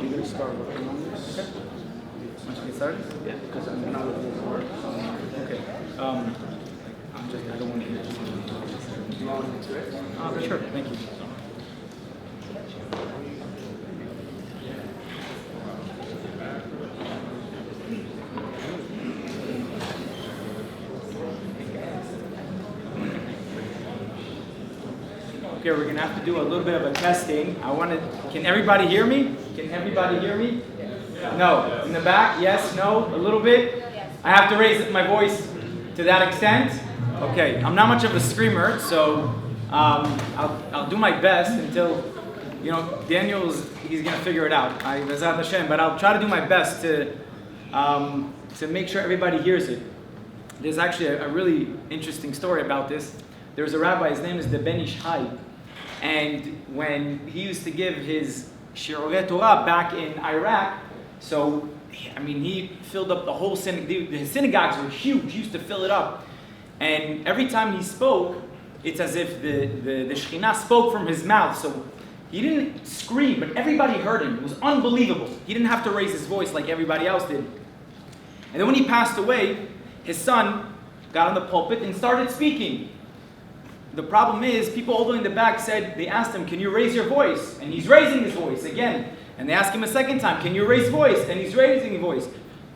You're going to start working on this? Okay. Want to get started? Yeah, because I'm not looking for work. Okay. I don't want to hear You want to it? Sure, thank you. Okay, we're going to have to do a little bit of a testing. Can everybody hear me? Can everybody hear me? No. In the back? Yes? No? A little bit? I have to raise my voice to that extent? Okay. I'm not much of a screamer, so I'll do my best until, he's going to figure it out. B'ezrat Hashem, but I'll try to do my best to make sure everybody hears it. There's actually a really interesting story about this. There's a rabbi, his name is the Ben Ish Chai, and when he used to give his Shiur Torah back in Iraq, so, he filled up the whole synagogue. The synagogues were huge. He used to fill it up. And every time he spoke, it's as if the Shekhinah spoke from his mouth. So he didn't scream, but everybody heard him. It was unbelievable. He didn't have to raise his voice like everybody else did. And then when he passed away, his son got on the pulpit and started speaking. The problem is, people all the way in the back they asked him, can you raise your voice? And he's raising his voice again. And they ask him a second time, can you raise voice? And he's raising his voice.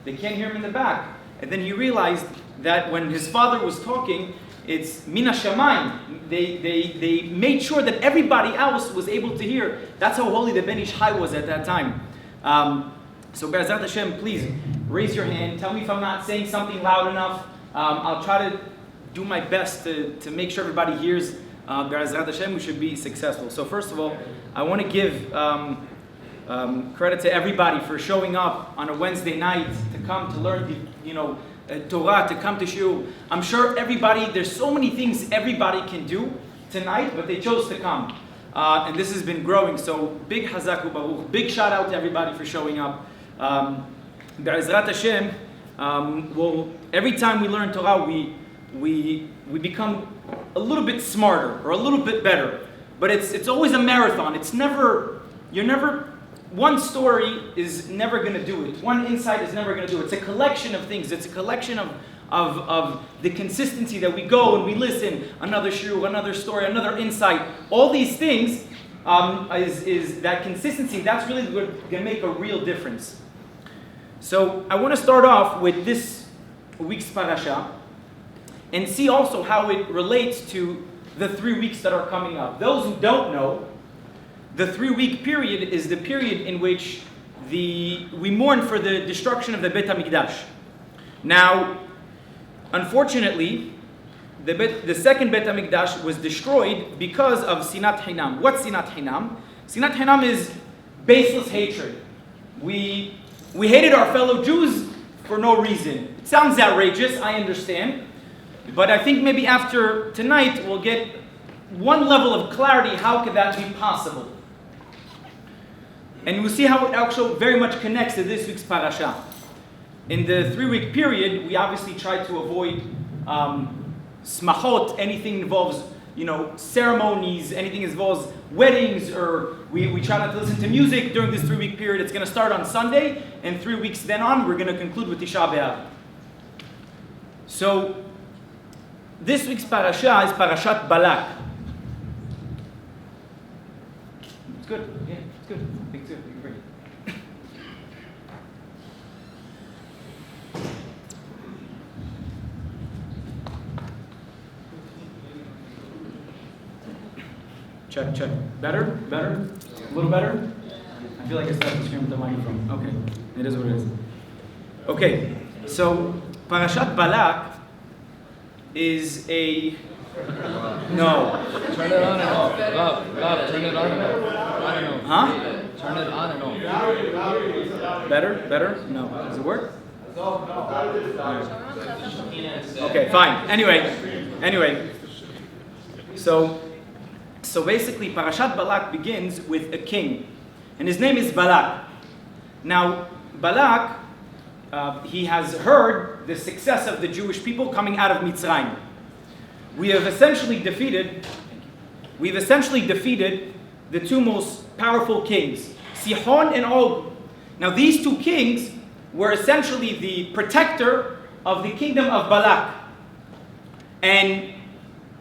They can't hear him in the back. And then he realized that when his father was talking, it's Min HaShamayim. They made sure that everybody else was able to hear. That's how holy the Ben Ish Chai was at that time. So B'ezrat Hashem, please raise your hand. Tell me if I'm not saying something loud enough. I'll try to do my best to make sure everybody hears. B'ezrat Hashem, we should be successful. So first of all, I want to give credit to everybody for showing up on a Wednesday night to come to learn, Torah, to come to Shiur. I'm sure there's so many things everybody can do tonight, but they chose to come. And this has been growing, so big Hazak u'Baruch. Big shout out to everybody for showing up. B'ezrat Hashem, every time we learn Torah, we become a little bit smarter or a little bit better. But it's always a marathon. One story is never going to do it. One insight is never going to do it. It's a collection of things. It's a collection of the consistency that we go and we listen. Another shiur, another story, another insight. All these things is that consistency. That's really going to make a real difference. So I want to start off with this week's parasha and see also how it relates to the 3 weeks that are coming up. Those who don't know, the 3-week period is the period in which we mourn for the destruction of the Beit HaMikdash. Now, unfortunately, the second Beit HaMikdash was destroyed because of Sinat Hinam. What's Sinat Hinam? Sinat Hinam is baseless hatred. We hated our fellow Jews for no reason. It sounds outrageous, I understand. But I think maybe after tonight we'll get one level of clarity. How could that be possible? And we'll see how it actually very much connects to this week's parasha. In the 3-week period, we obviously try to avoid smachot, anything involves ceremonies, anything involves weddings, or we try not to listen to music during this 3-week period. It's going to start on Sunday, and 3 weeks then on, we're going to conclude with Tisha B'Av. So, this week's parasha is Parashat Balak. It's good. Yeah, it's good. I think so. You can bring it. Check. Better? A little better? I feel like I started to scream with the microphone. Okay. It is what it is. Okay. So, Parashat Balak is a... No. Turn it on and off. Bob, turn it on and off. Huh? Turn it on and off. Better? No. Does it work? Okay, fine. Anyway. So basically, Parashat Balak begins with a king. And his name is Balak. Now, Balak, he has heard the success of the Jewish people coming out of Mitzrayim. We have essentially defeated the two most powerful kings, Sihon and Og. Now these two kings were essentially the protector of the kingdom of Balak. And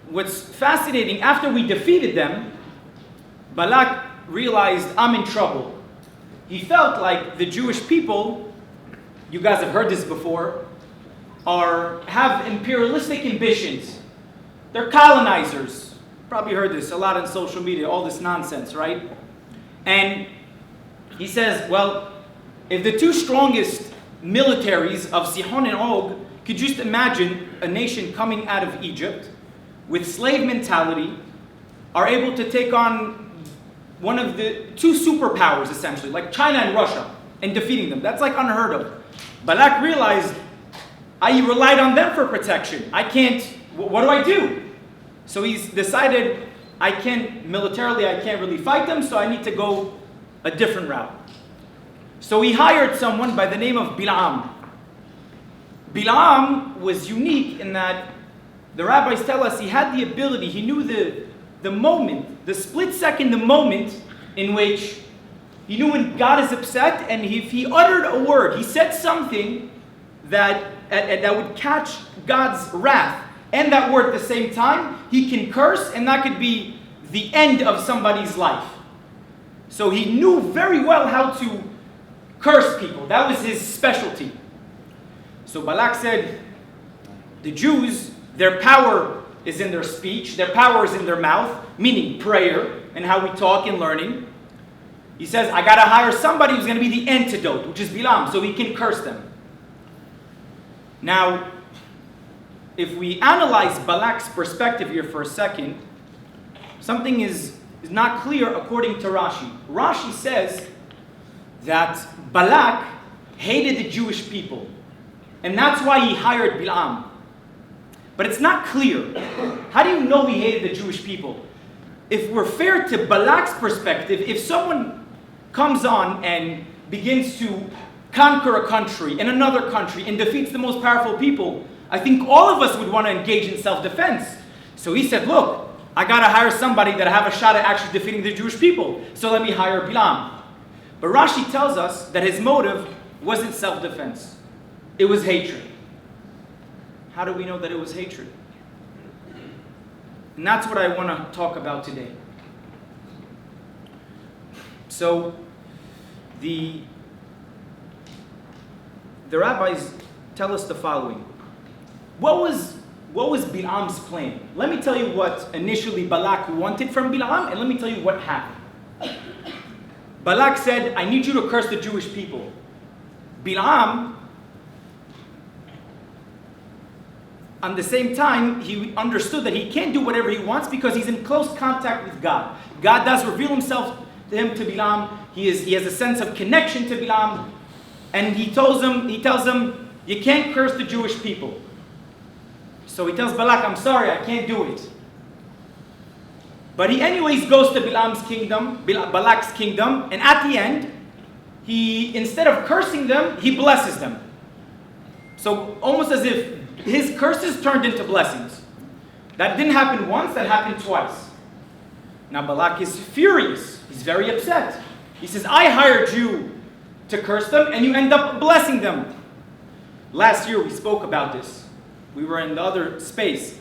what's fascinating, after we defeated them, Balak realized, I'm in trouble. He felt like the Jewish people, you guys have heard this before, have imperialistic ambitions. They're colonizers. Probably heard this a lot on social media, all this nonsense, right? And he says, well, if the two strongest militaries of Sihon and Og could just imagine a nation coming out of Egypt with slave mentality, are able to take on one of the two superpowers, essentially, like China and Russia, and defeating them. That's like unheard of. Balak realized, I relied on them for protection. I can't, what do I do? So he's decided, I can't really fight them, so I need to go a different route. So he hired someone by the name of Bilam. Bilam was unique in that the rabbis tell us he had the ability, he knew the moment, the split second, the moment in which he knew when God is upset, and if he uttered a word, he said something that would catch God's wrath, and that word at the same time, he can curse, and that could be the end of somebody's life. So he knew very well how to curse people. That was his specialty. So Balak said, the Jews, their power is in their speech, their power is in their mouth, meaning prayer and how we talk and learning. He says, I got to hire somebody who's going to be the antidote, which is Bilam, so he can curse them. Now, if we analyze Balak's perspective here for a second, something is not clear according to Rashi. Rashi says that Balak hated the Jewish people, and that's why he hired Bilam. But it's not clear. How do you know he hated the Jewish people? If we're fair to Balak's perspective, if someone comes on and begins to conquer a country and another country and defeats the most powerful people, I think all of us would want to engage in self-defense. So he said, look, I got to hire somebody that I have a shot at actually defeating the Jewish people, so let me hire Bilam. But Rashi tells us that his motive wasn't self-defense. It was hatred. How do we know that it was hatred? And that's what I want to talk about today. So, the rabbis tell us the following. What was Bilam's plan? Let me tell you what initially Balak wanted from Bilam, and let me tell you what happened. Balak said, I need you to curse the Jewish people. Bilam, on the same time, he understood that he can't do whatever he wants because he's in close contact with God. God does reveal himself to him, to Bilam. He has a sense of connection to Bilam. And he tells him, you can't curse the Jewish people. So he tells Balak, I'm sorry, I can't do it. But he anyways goes to Balak's kingdom, and at the end, instead of cursing them, he blesses them. So almost as if his curses turned into blessings. That didn't happen once, that happened twice. Now Balak is furious. He's very upset. He says, I hired you to curse them, and you end up blessing them. Last year we spoke about this. We were in the other space,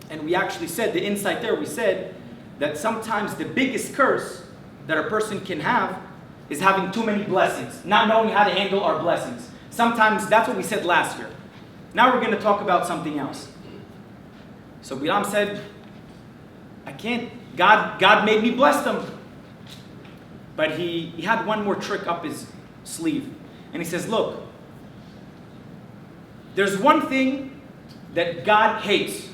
and we actually said, the insight there, we said that sometimes the biggest curse that a person can have is having too many blessings, not knowing how to handle our blessings. Sometimes that's what we said last year. Now we're going to talk about something else. So Bilam said, I can't, God made me bless them. But he had one more trick up his sleeve. And he says, look, there's one thing that God hates,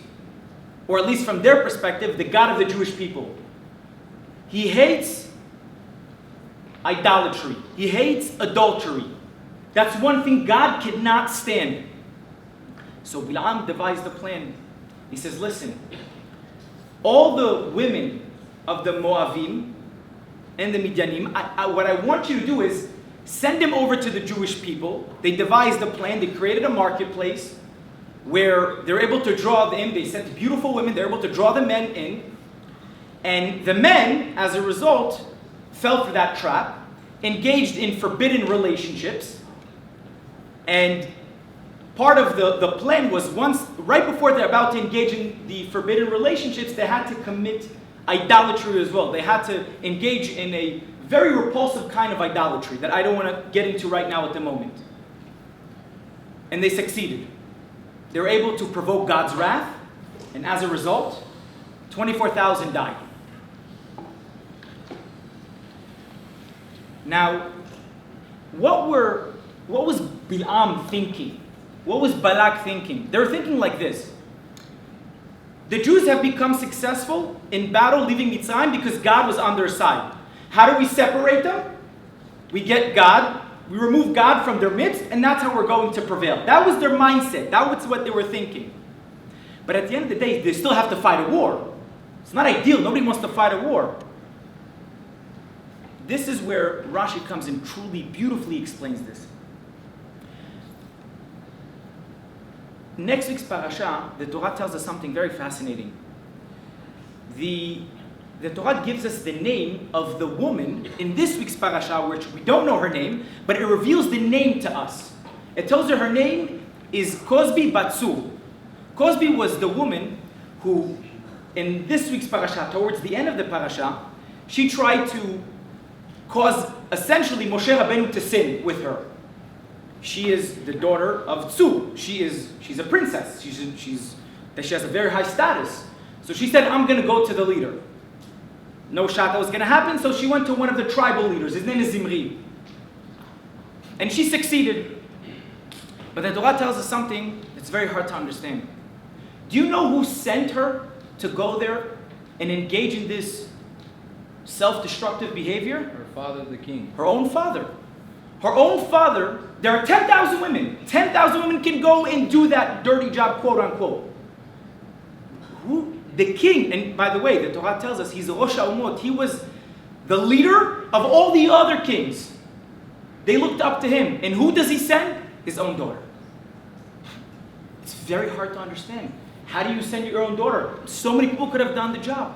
or at least from their perspective, the God of the Jewish people. He hates idolatry. He hates adultery. That's one thing God cannot stand. So Bilam devised a plan. He says, listen, all the women of the Moavim and the Midianim, what I want you to do is send them over to the Jewish people. They devised a plan. They created a marketplace where they're able to draw them in. They sent beautiful women. They're able to draw the men in. And the men, as a result, fell for that trap. engaged in forbidden relationships. And part of the plan was right before they're about to engage in the forbidden relationships, they had to commit idolatry as well. They had to engage in a very repulsive kind of idolatry that I don't want to get into right now at the moment. And they succeeded. They were able to provoke God's wrath, and as a result, 24,000 died. Now, what was Bilam thinking? What was Balak thinking? They were thinking like this. The Jews have become successful in battle leaving Mitzrayim because God was on their side. How do we separate them? We get God, we remove God from their midst, and that's how we're going to prevail. That was their mindset. That was what they were thinking. But at the end of the day, they still have to fight a war. It's not ideal. Nobody wants to fight a war. This is where Rashi comes and truly, beautifully explains this. Next week's parasha, the Torah tells us something very fascinating. The Torah gives us the name of the woman in this week's parasha, which we don't know her name, but it reveals the name to us. It tells her name is Kozbi Batsur. Kozbi was the woman who, in this week's parasha, towards the end of the parasha, she tried to cause essentially Moshe Rabbeinu to sin with her. She is the daughter of Tzu. She's a princess. She has a very high status. So she said, I'm going to go to the leader. No shot that was going to happen, so she went to one of the tribal leaders. His name is Zimri. And she succeeded. But the Torah tells us something that's very hard to understand. Do you know who sent her to go there and engage in this self-destructive behavior? Her father, the king. Her own father. Her own father. There are 10,000 women. 10,000 women can go and do that dirty job, quote unquote. Who? The king. And by the way, the Torah tells us he's a Rosh HaUmot. He was the leader of all the other kings. They looked up to him. And who does he send? His own daughter. It's very hard to understand. How do you send your own daughter? So many people could have done the job.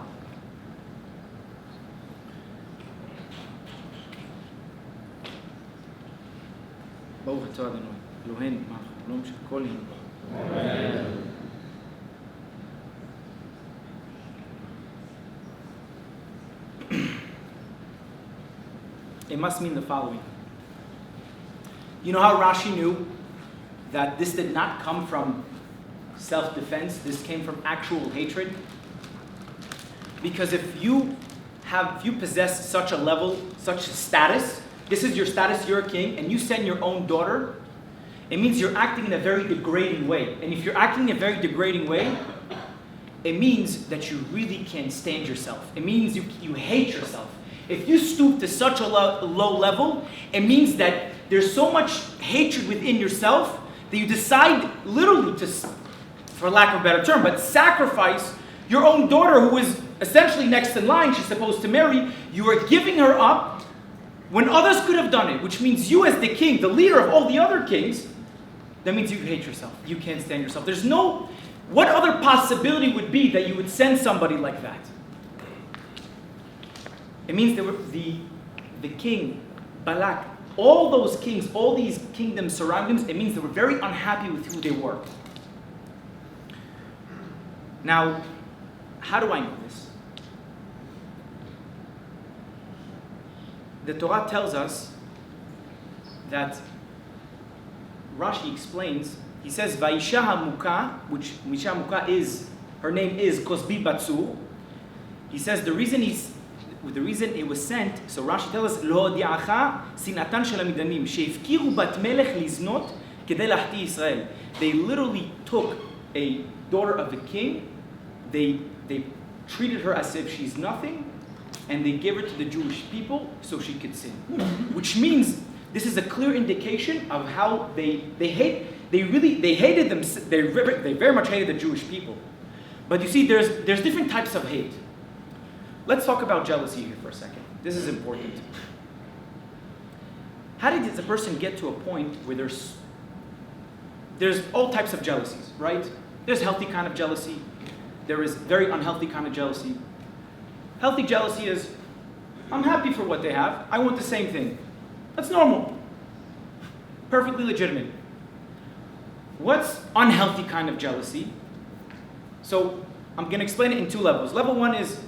ברוך אתה אדוני, אלוהינו מלך העולם שהכל נהיה. It must mean the following. You know how Rashi knew that this did not come from self-defense, this came from actual hatred? Because if you possess such a level, such a status, this is your status, you're a king, and you send your own daughter, it means you're acting in a very degrading way. And if you're acting in a very degrading way, it means that you really can't stand yourself. It means you hate yourself. If you stoop to such a low level, it means that there's so much hatred within yourself that you decide literally to, for lack of a better term, but sacrifice your own daughter who is essentially next in line, she's supposed to marry. You are giving her up when others could have done it, which means you as the king, the leader of all the other kings, that means you hate yourself. You can't stand yourself. There's no, what other possibility would be that you would send somebody like that? It means the king, Balak, all those kings, all these kingdoms surroundings, it means they were very unhappy with who they were. Now, how do I know this? The Torah tells us that Rashi explains, he says, Vaisha HaMuka, which Vaisha HaMuka is, her name is Kozbi Batsur. He says the reason it was sent, so Rashi tells us, Lo hodi'acha sinatan shel hamidanim, she'ifkiru bat melech liznot kedei lahti Yisrael. They literally took a daughter of a king, they treated her as if she's nothing, and they gave her to the Jewish people so she could sin. Which means this is a clear indication of how they hated them. They very much hated the Jewish people. But you see, there's different types of hate. Let's talk about jealousy here for a second. This is important. How does a person get to a point where there's all types of jealousies, right? There's healthy kind of jealousy. There is very unhealthy kind of jealousy. Healthy jealousy is, I'm happy for what they have. I want the same thing. That's normal. Perfectly legitimate. What's unhealthy kind of jealousy? So I'm going to explain it in two levels. Level one is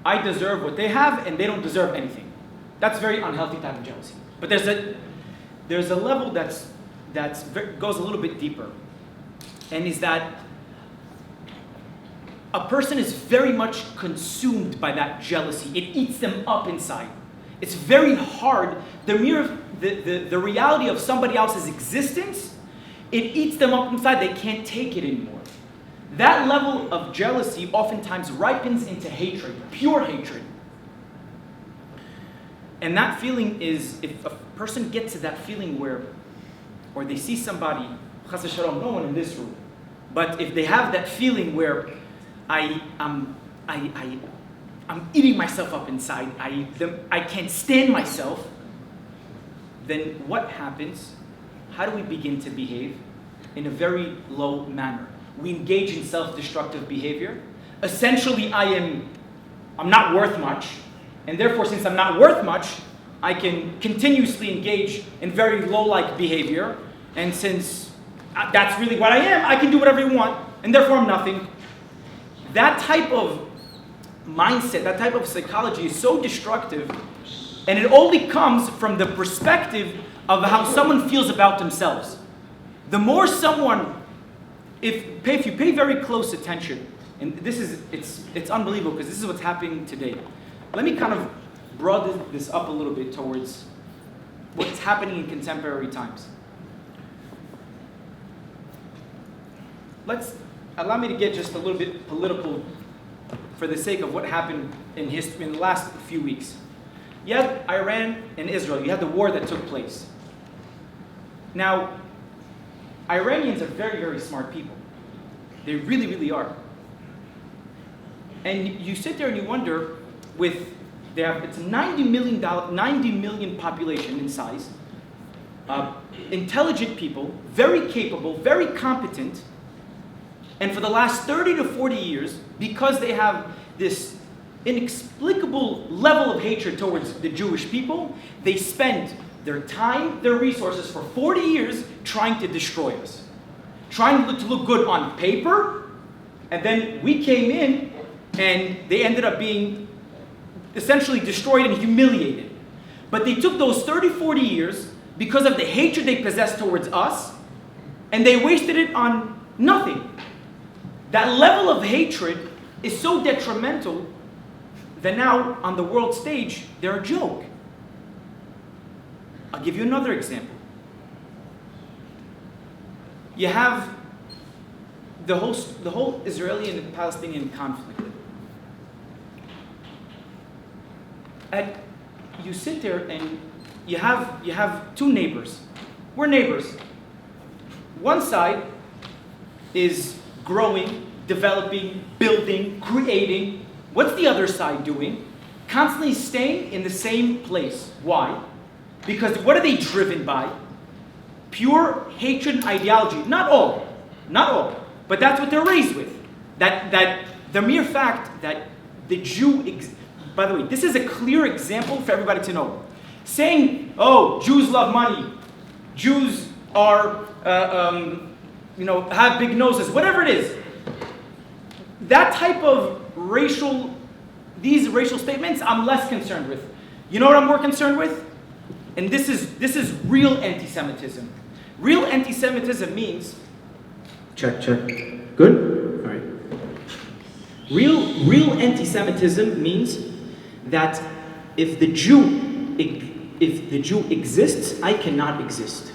I deserve what they have and they don't deserve anything. That's very unhealthy type of jealousy. But there's a level goes a little bit deeper, and is that a person is very much consumed by that jealousy. It eats them up inside. It's very hard. The reality of somebody else's existence, it eats them up inside. They can't take it anymore. That level of jealousy oftentimes ripens into hatred, pure hatred. And that feeling is, if a person gets to that feeling where, or they see somebody, chas v'shalom, no one in this room, but if they have that feeling where I'm eating myself up inside, I can't stand myself, then what happens? How do we begin to behave? In a very low manner. We engage in self-destructive behavior. Essentially, I'm not worth much, and therefore, since I'm not worth much, I can continuously engage in very low-like behavior, and since that's really what I am, I can do whatever you want, and therefore I'm nothing. That type of mindset, that type of psychology is so destructive, and it only comes from the perspective of how someone feels about themselves. The more someone, if you pay very close attention, and it's unbelievable because this is what's happening today. Let me kind of broaden this up a little bit towards what's happening in contemporary times. Allow me to get just a little bit political for the sake of what happened in history in the last few weeks. You had Iran and Israel. You had the war that took place. Now, Iranians are very, very smart people. They really, really are. And you sit there and you wonder, it's a 90 million population in size, intelligent people, very capable, very competent, and for the last 30 to 40 years, because they have this inexplicable level of hatred towards the Jewish people, they spend their time, their resources for 40 years trying to destroy us. Trying to look good on paper, and then we came in and they ended up being essentially destroyed and humiliated. But they took those 30, 40 years because of the hatred they possessed towards us, and they wasted it on nothing. That level of hatred is so detrimental that now on the world stage, they're a joke. I'll give you another example. You have the whole Israeli and Palestinian conflict. And you sit there and you have two neighbors. We're neighbors. One side is growing, developing, building, creating. What's the other side doing? Constantly staying in the same place. Why? Because what are they driven by? Pure hatred and ideology. Not all, but that's what they're raised with. That the mere fact that the Jew, by the way, this is a clear example for everybody to know. Saying, oh, Jews love money, Jews are, have big noses, whatever it is. That type of these racial statements, I'm less concerned with. You know what I'm more concerned with? And this is real anti-Semitism. Real anti-Semitism means, check, good? All right. Real anti-Semitism means that if the Jew exists, I cannot exist.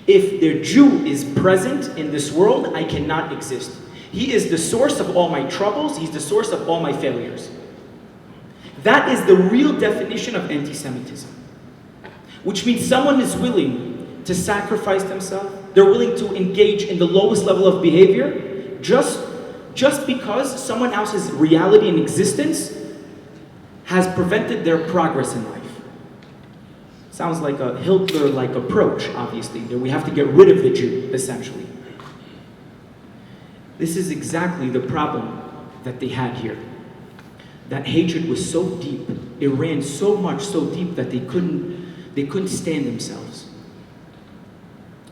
If the Jew is present in this world, I cannot exist. He is the source of all my troubles. He's the source of all my failures. That is the real definition of anti-Semitism. Which means someone is willing to sacrifice themselves. They're willing to engage in the lowest level of behavior just because someone else's reality and existence has prevented their progress in life. Sounds like a Hitler-like approach, obviously. That we have to get rid of the Jew, essentially. This is exactly the problem that they had here. That hatred was so deep, it ran so deep that they couldn't They couldn't stand themselves.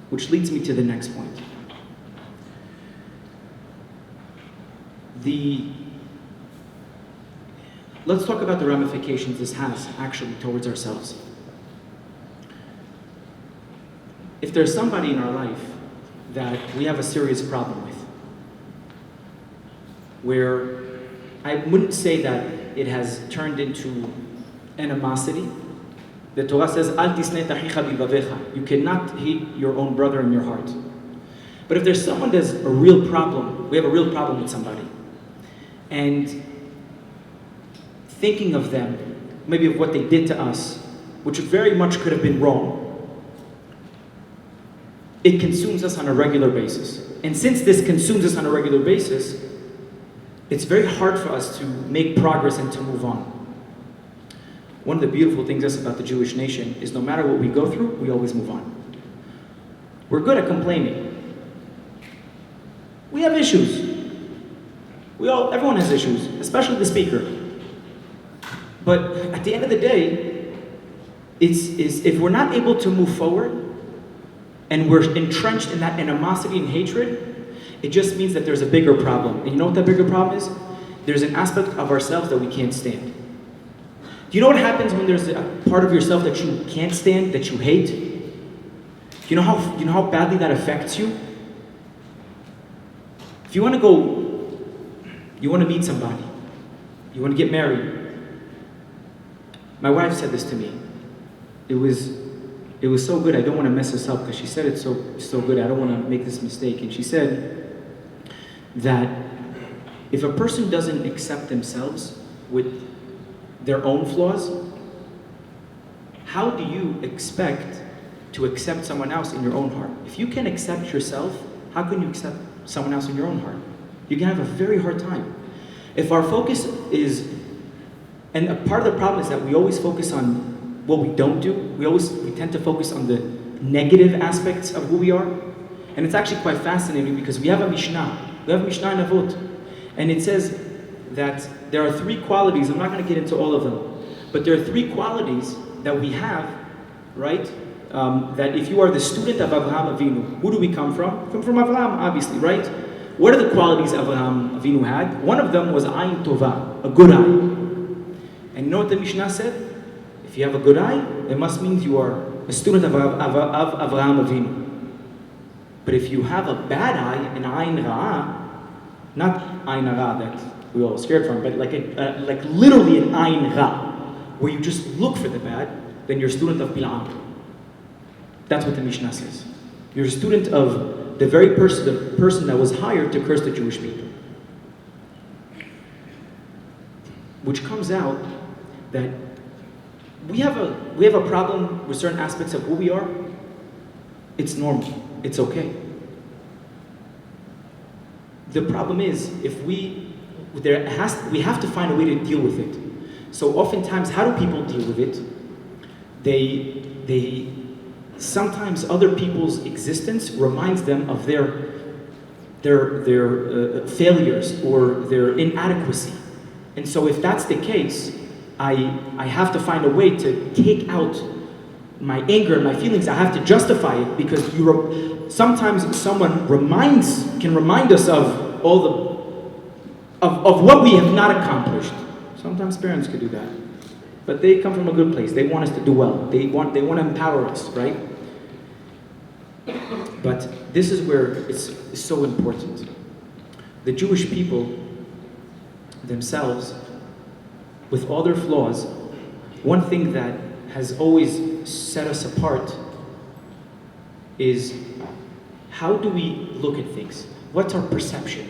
Which leads me to the next point. Let's talk about the ramifications this has actually towards ourselves. If there's somebody in our life that we have a serious problem with, where I wouldn't say that it has turned into animosity. The Torah says, Al tisneh et achicha bilvavecha. You cannot hate your own brother in your heart. But if there's someone that's a real problem, we have a real problem with somebody, and thinking of them, maybe of what they did to us, which very much could have been wrong, it consumes us on a regular basis. And since this consumes us on a regular basis, it's very hard for us to make progress and to move on. One of the beautiful things about the Jewish nation is no matter what we go through, we always move on. We're good at complaining. We have issues. Everyone has issues, especially the speaker. But at the end of the day, if we're not able to move forward and we're entrenched in that animosity and hatred, it just means that there's a bigger problem. And you know what that bigger problem is? There's an aspect of ourselves that we can't stand. Do you know what happens when there's a part of yourself that you can't stand, that you hate? Do you know how badly that affects you? If you want to meet somebody, you want to get married. My wife said this to me. It was so good. I don't want to mess this up because she said it so good. I don't want to make this mistake. And she said that if a person doesn't accept themselves with their own flaws, how do you expect to accept someone else in your own heart? If you can accept yourself, how can you accept someone else in your own heart? You can have a very hard time. If our focus is, and a part of the problem is that we always focus on what we don't do. We tend to focus on the negative aspects of who we are. And it's actually quite fascinating because we have a Mishnah. We have Mishnah in Avot. And it says that there are three qualities. I'm not going to get into all of them. But there are three qualities that we have, right? That if you are the student of Avraham Avinu, who do we come from? From Avraham, obviously, right? What are the qualities Avraham Avinu had? One of them was Ayin Tova, a good eye. And you know what the Mishnah said? If you have a good eye, it must mean you are a student of Avraham Avinu. But if you have a bad eye, an Ayin Ra'ah, not Ayin Ra that we're all scared from, but like literally an Ayin Ra, where you just look for the bad, then you're a student of Bil'am. That's what the Mishnah says. You're a student of the very person that was hired to curse the Jewish people. Which comes out that we have a problem with certain aspects of who we are. It's normal. It's okay. The problem is we have to find a way to deal with it. So oftentimes, how do people deal with it? They sometimes other people's existence reminds them of their failures or their inadequacy. And so if that's the case, I have to find a way to take out my anger and my feelings. I have to justify it because sometimes someone can remind us of of what we have not accomplished. Sometimes parents could do that. But they come from a good place. They want us to do well. They want to empower us, right? But this is where it's so important. The Jewish people themselves, with all their flaws, one thing that has always set us apart is how do we look at things? What's our perception?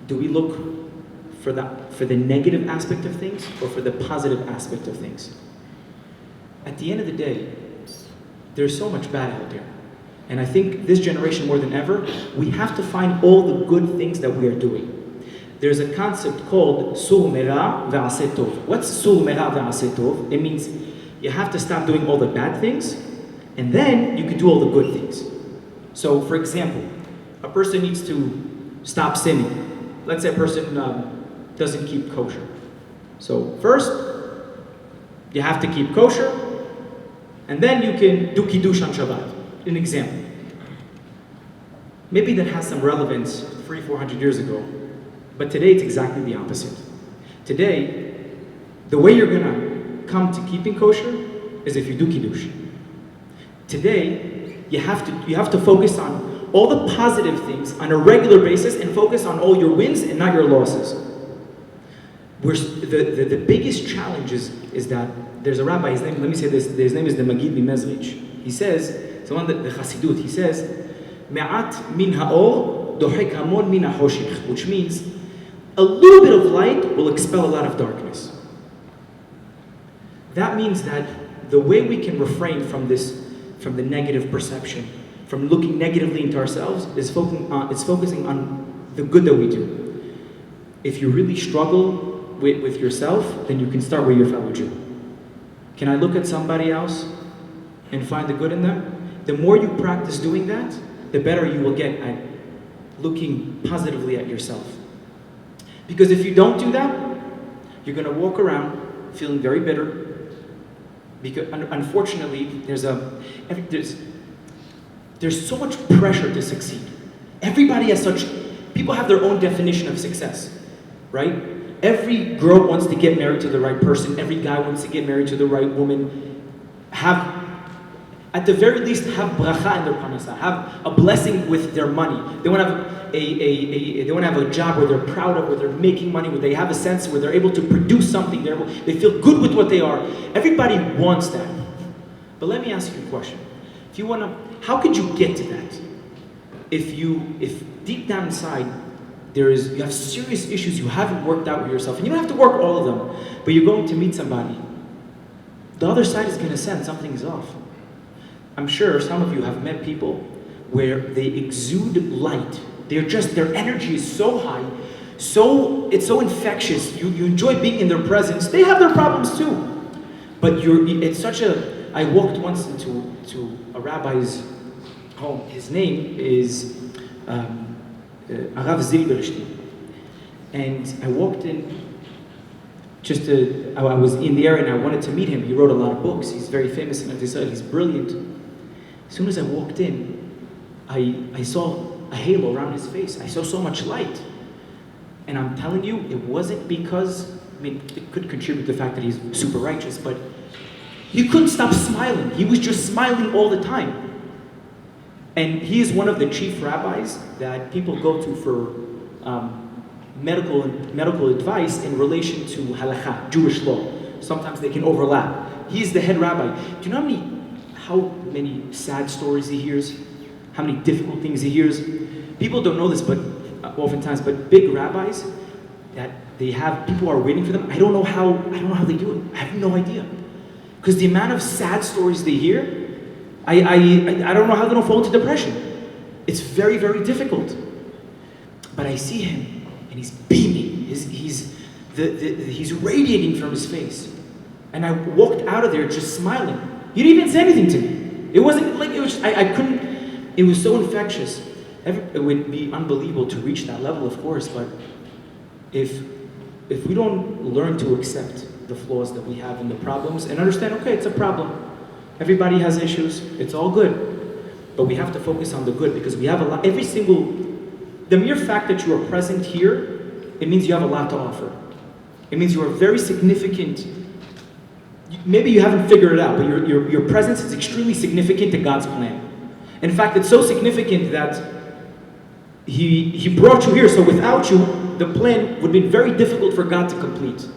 Do we look for the negative aspect of things or for the positive aspect of things? At the end of the day, there's so much bad out there. And I think this generation more than ever, we have to find all the good things that we are doing. There's a concept called sur mera ve'aseh tov. What's sur mera ve'aseh tov? It means you have to stop doing all the bad things, and then you can do all the good things. So, for example, a person needs to stop sinning. Let's say a person doesn't keep kosher. So first, you have to keep kosher, And then you can do Kiddush on Shabbat. An example. Maybe that has some relevance 300-400 years ago, but today it's exactly the opposite. Today, the way you're gonna come to keeping kosher is if you do Kiddush. Today, you have to focus on all the positive things on a regular basis and focus on all your wins and not your losses. The biggest challenge is that there's a rabbi, his name, let me say this, his name is the Magid Mimezrich. He says, it's one of the Chassidut, he says, Me'at min ha'or dohek hamon min ha'choshech, which means a little bit of light will expel a lot of darkness. That means that the way we can refrain from the negative perception, from looking negatively into ourselves, is focusing on the good that we do. If you really struggle with yourself, then you can start with your fellow Jew. Can I look at somebody else and find the good in them? The more you practice doing that, the better you will get at looking positively at yourself. Because if you don't do that, you're going to walk around feeling very bitter. Because unfortunately, there's so much pressure to succeed. Everybody has people have their own definition of success, right? Every girl wants to get married to the right person. Every guy wants to get married to the right woman. At the very least, have bracha in their parnasa. Have a blessing with their money. They want to have they want to have a job where they're proud of, where they're making money, where they have a sense where they're able to produce something. They feel good with what they are. Everybody wants that. But let me ask you a question. If you want to, how could you get to that? If deep down inside you have serious issues you haven't worked out with yourself, and you don't have to work all of them, but you're going to meet somebody, the other side is going to sense something's off. I'm sure some of you have met people where they exude light. Their energy is so high, it's so infectious. You enjoy being in their presence. They have their problems too, but I walked once into a rabbi's home. His name is Arav Zilberstein, and I walked in. I was in the area and I wanted to meet him. He wrote a lot of books. He's very famous in Israel. He's brilliant. As soon as I walked in, I saw a halo around his face. I saw so much light. And I'm telling you, it wasn't because, it could contribute to the fact that he's super righteous, but he couldn't stop smiling. He was just smiling all the time. And he is one of the chief rabbis that people go to for medical advice in relation to halakha, Jewish law. Sometimes they can overlap. He's the head rabbi. Do you know how many sad stories he hears? How many difficult things he hears? People don't know this, but oftentimes, but big rabbis that they have, people are waiting for them. I don't know how they do it. I have no idea. Because the amount of sad stories they hear, I don't know how they don't fall into depression. It's very, very difficult. But I see him, and he's beaming. He's radiating from his face. And I walked out of there just smiling. He didn't even say anything to me. It wasn't like, I couldn't, it was so infectious. It would be unbelievable to reach that level, of course, but if we don't learn to accept the flaws that we have and the problems and understand, okay, it's a problem. Everybody has issues. It's all good. But we have to focus on the good because we have a lot, the mere fact that you are present here, it means you have a lot to offer. It means you are very significant. Maybe you haven't figured it out, but your presence is extremely significant to God's plan. In fact, it's so significant that He brought you here, so without you, the plan would be very difficult for God to complete.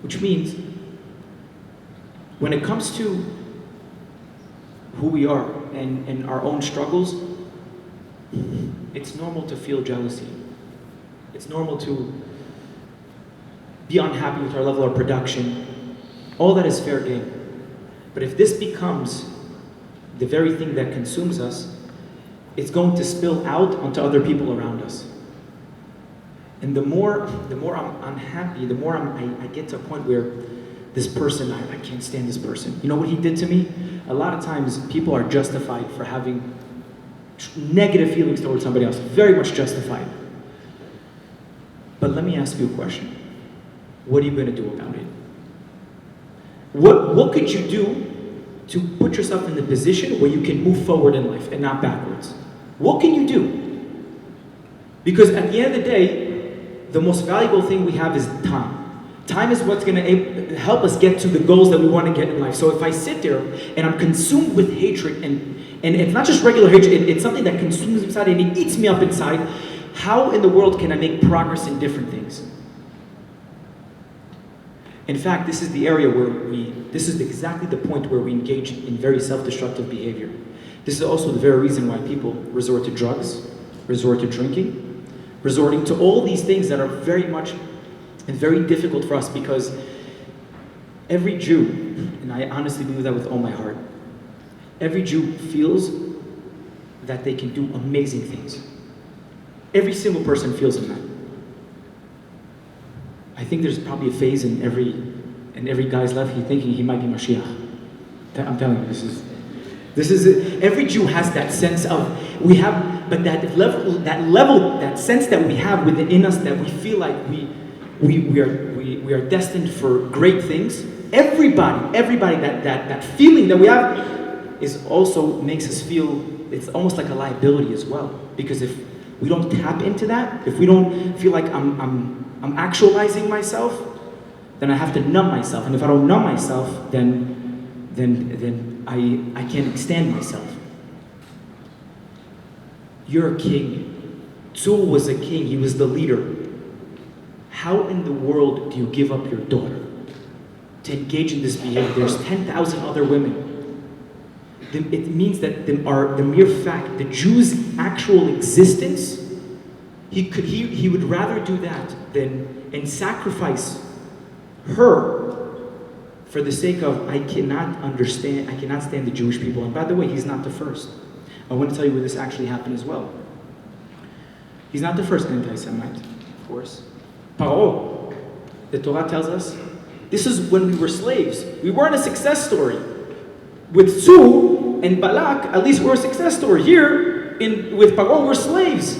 Which means, when it comes to who we are and our own struggles, it's normal to feel jealousy. It's normal to be unhappy with our level of production. All that is fair game. But if this becomes the very thing that consumes us, it's going to spill out onto other people around us. And the more I'm unhappy, the more I get to a point where this person, I can't stand this person. You know what he did to me? A lot of times people are justified for having negative feelings towards somebody else. Very much justified. But let me ask you a question. What are you going to do about it? What could you do to put yourself in the position where you can move forward in life and not backwards? What can you do? Because at the end of the day, the most valuable thing we have is time. Time is what's going to help us get to the goals that we want to get in life. So if I sit there and I'm consumed with hatred, and it's not just regular hatred, it's something that consumes inside and it eats me up inside, how in the world can I make progress in different things? In fact, this is the area where this is exactly the point where we engage in very self-destructive behavior. This is also the very reason why people resort to drugs, resort to drinking, resorting to all these things that are very much and very difficult for us, because every Jew, and I honestly believe that with all my heart, every Jew feels that they can do amazing things. Every single person feels in that. I think there's probably a phase in every guy's life he's thinking he might be Mashiach. I'm telling you, this is it. Every Jew has that sense of, we have, but that sense that we have within us, that we feel like we are destined for great things. Everybody, that feeling that we have is also makes us feel it's almost like a liability as well. Because if we don't tap into that, if we don't feel like I'm actualizing myself, then I have to numb myself. And if I don't numb myself, then I can't extend myself. You're a king. Tzur was a king. He was the leader. How in the world do you give up your daughter to engage in this behavior? There's 10,000 other women. It means that the mere fact, the Jew's actual existence, he would rather do that and sacrifice her for the sake of, I cannot stand the Jewish people. And by the way, he's not the first. I want to tell you where this actually happened as well. He's not the first anti-Semite, of course. Paro, the Torah tells us, this is when we were slaves. We weren't a success story. With Tzur and Balak, at least we're a success story. Here, with Paro, we're slaves.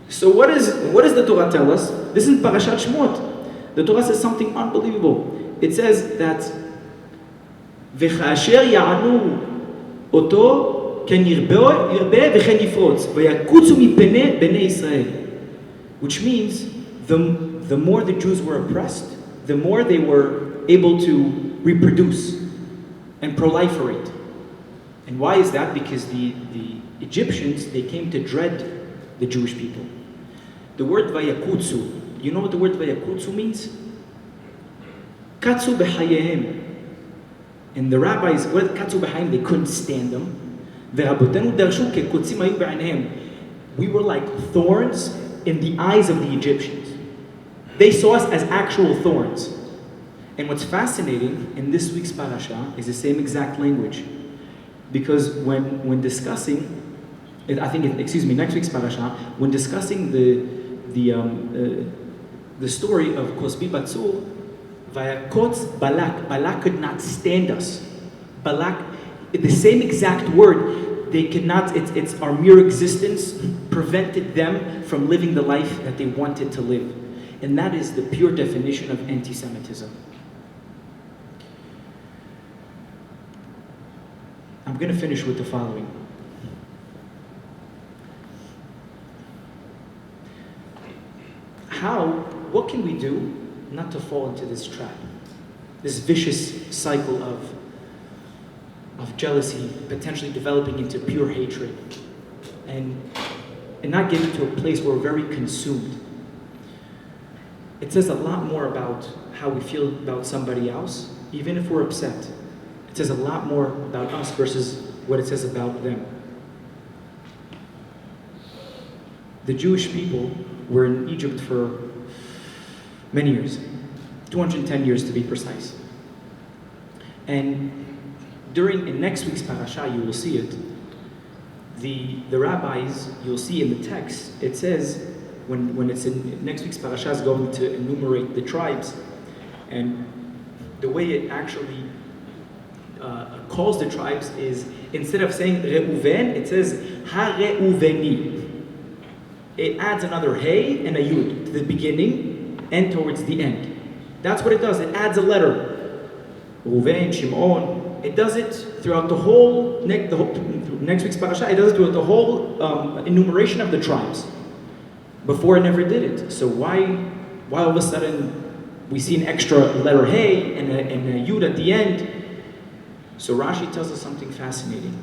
So what does the Torah tell us? This is Parashat Shmot. The Torah says something unbelievable. It says that וכאשר יענו אותו כן ירבה וכן יפרוץ ויקוצו מפני בני ישראל. Which means the more the Jews were oppressed, the more they were able to reproduce and proliferate. And why is that? Because the Egyptians, they came to dread the Jewish people. The word vayakutsu, you know what the word vayakutsu means? Katsu b'chayehem. And the rabbis, what katsu b'chayehem, they couldn't stand them. Ve'rabotenu darshu kekutzim hayu b'einhem. We were like thorns in the eyes of the Egyptians. They saw us as actual thorns. And what's fascinating in this week's parasha is the same exact language. Because when discussing, next week's parasha, when discussing the story of Kosbi Batzur, Vayakotz Balak could not stand us. Balak, the same exact word, they could not, it's our mere existence prevented them from living the life that they wanted to live. And that is the pure definition of anti-Semitism. I'm going to finish with the following. What can we do not to fall into this trap? This vicious cycle of jealousy, potentially developing into pure hatred, and not getting to a place where we're very consumed. It says a lot more about how we feel about somebody else, even if we're upset. It says a lot more about us versus what it says about them. The Jewish people were in Egypt for many years, 210 years to be precise. And in next week's parasha, you will see it. The rabbis, you'll see in the text, it says, when it's in next week's parasha is going to enumerate the tribes, and the way it actually calls the tribes is, instead of saying Reuven, it says Ha-Reuveni. It adds another Hey and a Yud to the beginning and towards the end. That's what it does. It adds a letter. Reuven, Shimon. It does it throughout the whole next week's parasha. It does it throughout the whole enumeration of the tribes. Before it never did it. So why all of a sudden we see an extra letter Hey and a Yud at the end? So Rashi tells us something fascinating.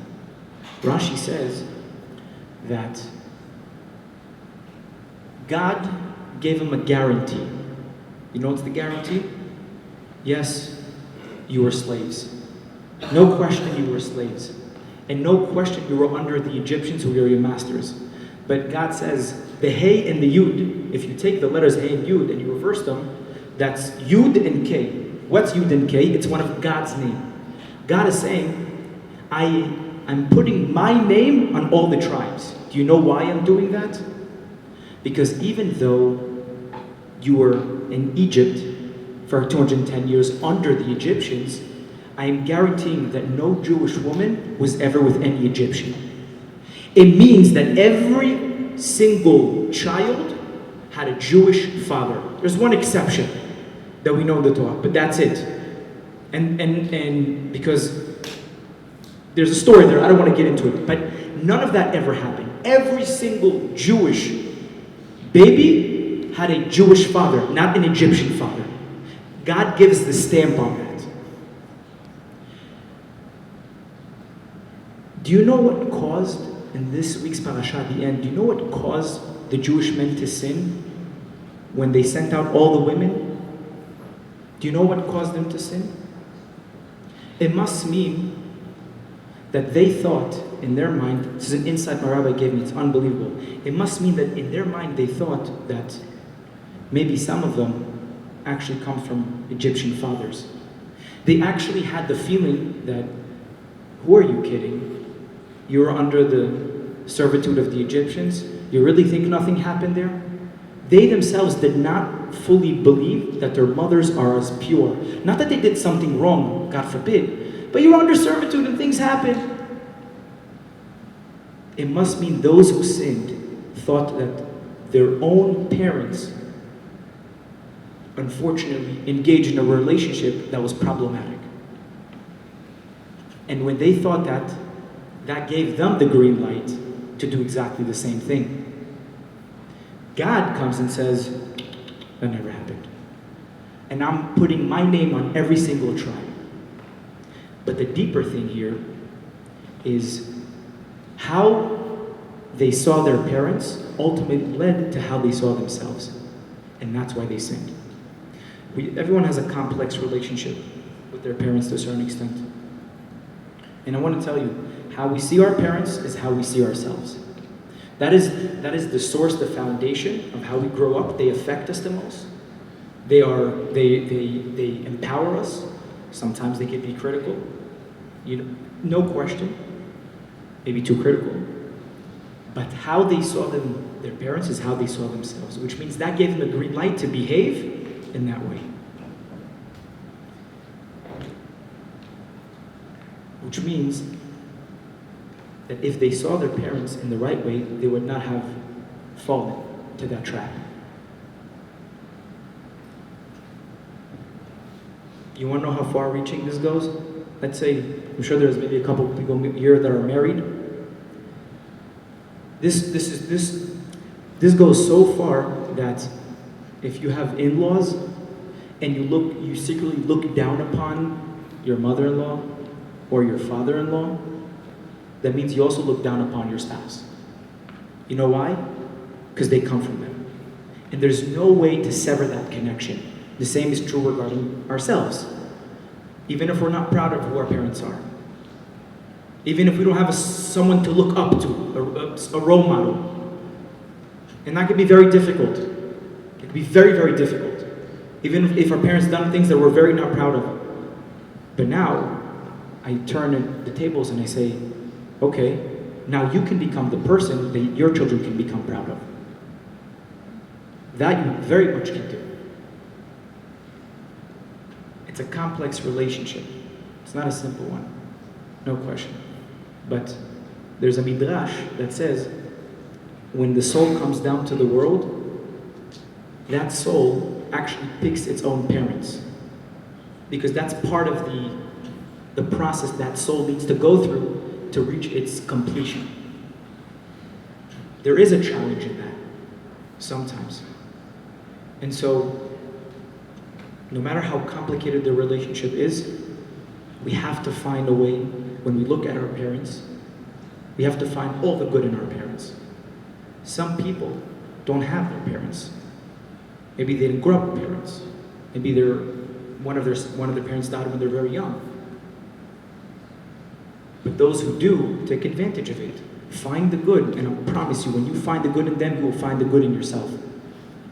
Rashi says that God gave him a guarantee. You know what's the guarantee? Yes, you were slaves. No question you were slaves. And no question you were under the Egyptians who were your masters. But God says, the Hey and the Yud, if you take the letters Hey and Yud and you reverse them, that's Yud and K. What's Yud and K? It's one of God's name. God is saying, I'm putting my name on all the tribes. Do you know why I'm doing that? Because even though you were in Egypt for 210 years under the Egyptians, I am guaranteeing that no Jewish woman was ever with any Egyptian. It means that every single child had a Jewish father. There's one exception that we know in the Torah, but that's it. And because there's a story there, I don't want to get into it, but none of that ever happened. Every single Jewish baby had a Jewish father, not an Egyptian father. God gives the stamp on that. Do you know what caused, in this week's parasha at the end, do you know what caused the Jewish men to sin when they sent out all the women? Do you know what caused them to sin? It must mean that they thought in their mind, this is an insight my rabbi gave me, it's unbelievable. It must mean that in their mind they thought that maybe some of them actually come from Egyptian fathers. They actually had the feeling that, who are you kidding? You were under the servitude of the Egyptians? You really think nothing happened there? They themselves did not fully believe that their mothers are as pure. Not that they did something wrong, God forbid, but you were under servitude and things happened. It must mean those who sinned thought that their own parents unfortunately engaged in a relationship that was problematic. And when they thought that, that gave them the green light to do exactly the same thing. God comes and says, that never happened. And I'm putting my name on every single tribe. But the deeper thing here is how they saw their parents ultimately led to how they saw themselves. And that's why they sinned. Everyone has a complex relationship with their parents to a certain extent. And I want to tell you, how we see our parents is how we see ourselves. That is the source, the foundation of how we grow up. They affect us the most. They empower us. Sometimes they can be critical. No question. Maybe too critical. But how they saw their parents is how they saw themselves, which means that gave them a green light to behave in that way. Which means that if they saw their parents in the right way, they would not have fallen to that trap. You want to know how far-reaching this goes? Let's say, I'm sure there's maybe a couple people here that are married. This goes so far that if you have in-laws and you secretly look down upon your mother-in-law or your father-in-law, that means you also look down upon your spouse. You know why? Because they come from them. And there's no way to sever that connection. The same is true regarding ourselves. Even if we're not proud of who our parents are. Even if we don't have someone to look up to, a role model. And that can be very difficult. It can be very, very difficult. Even if our parents done things that we're very not proud of. But now, I turn the tables and I say, okay, now you can become the person that your children can become proud of. That you very much can do. It's a complex relationship. It's not a simple one, no question. But there's a midrash that says, when the soul comes down to the world, that soul actually picks its own parents. Because that's part of the process that soul needs to go through to reach its completion. There is a challenge in that, sometimes. And so, no matter how complicated the relationship is, we have to find a way, when we look at our parents, we have to find all the good in our parents. Some people don't have their parents. Maybe they didn't grow up with parents. Maybe one of their parents died when they're very young. But those who do, take advantage of it. Find the good, and I promise you, when you find the good in them, you will find the good in yourself.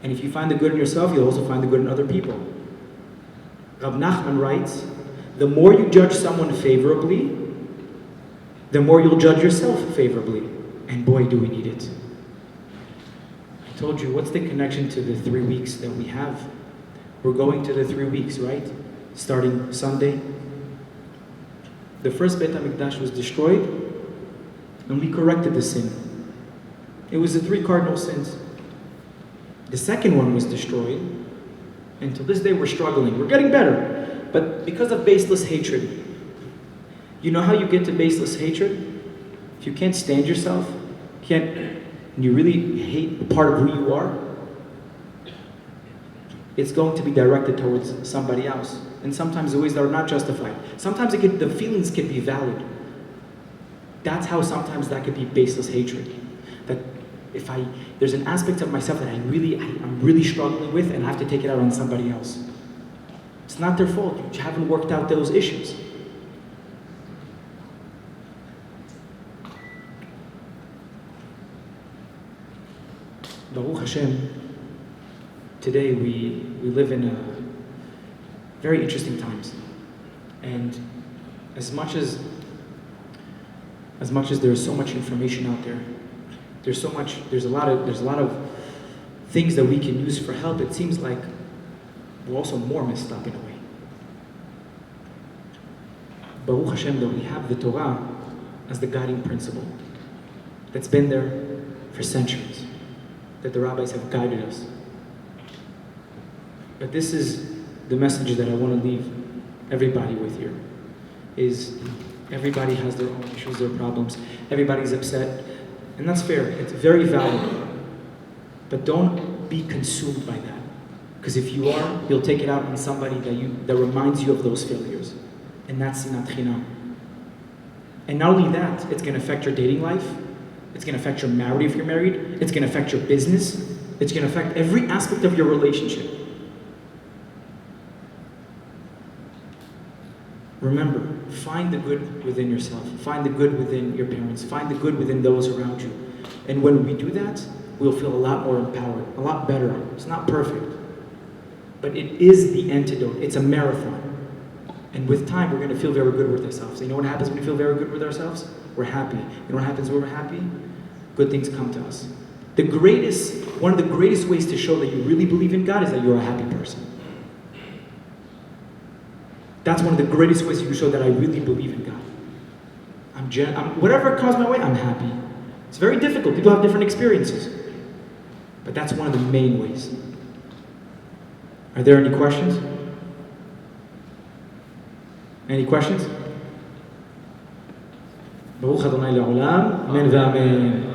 And if you find the good in yourself, you'll also find the good in other people. Rab Nachman writes, the more you judge someone favorably, the more you'll judge yourself favorably. And boy, do we need it. I told you, what's the connection to the 3 weeks that we have? We're going to the 3 weeks, right? Starting Sunday. The first Beit HaMikdash was destroyed, and we corrected the sin. It was the 3 cardinal sins. The second one was destroyed, and to this day we're struggling. We're getting better, but because of baseless hatred. You know how you get to baseless hatred? If you can't stand yourself, and you really hate a part of who you are, it's going to be directed towards somebody else. And sometimes the ways that are not justified. Sometimes the feelings can be valid. That's how sometimes that could be baseless hatred. That if there's an aspect of myself that I'm really struggling with, and I have to take it out on somebody else. It's not their fault. You haven't worked out those issues. Baruch Hashem, today we live in very interesting times. And as much as there's so much information out there, there's a lot of things that we can use for help, it seems like we're also more messed up in a way. Baruch Hashem, though, we have the Torah as the guiding principle that's been there for centuries, that the rabbis have guided us. But this is the message that I want to leave everybody with here, is everybody has their own issues, their problems. Everybody's upset, and that's fair. It's very valid. But don't be consumed by that. Because if you are, you'll take it out on somebody that reminds you of those failures. And that's sinat chinam. And not only that, it's going to affect your dating life. It's going to affect your marriage if you're married. It's going to affect your business. It's going to affect every aspect of your relationship. Remember, find the good within yourself. Find the good within your parents. Find the good within those around you. And when we do that, we'll feel a lot more empowered, a lot better. It's not perfect, but it is the antidote. It's a marathon. And with time, we're going to feel very good with ourselves. You know what happens when we feel very good with ourselves? We're happy. You know what happens when we're happy? Good things come to us. One of the greatest ways to show that you really believe in God is that you're a happy person. That's one of the greatest ways you can show that I really believe in God. Whatever comes my way, I'm happy. It's very difficult. People have different experiences. But that's one of the main ways. Are there any questions? Any questions? Baruch Adonai Le'olam. Amen v'amen.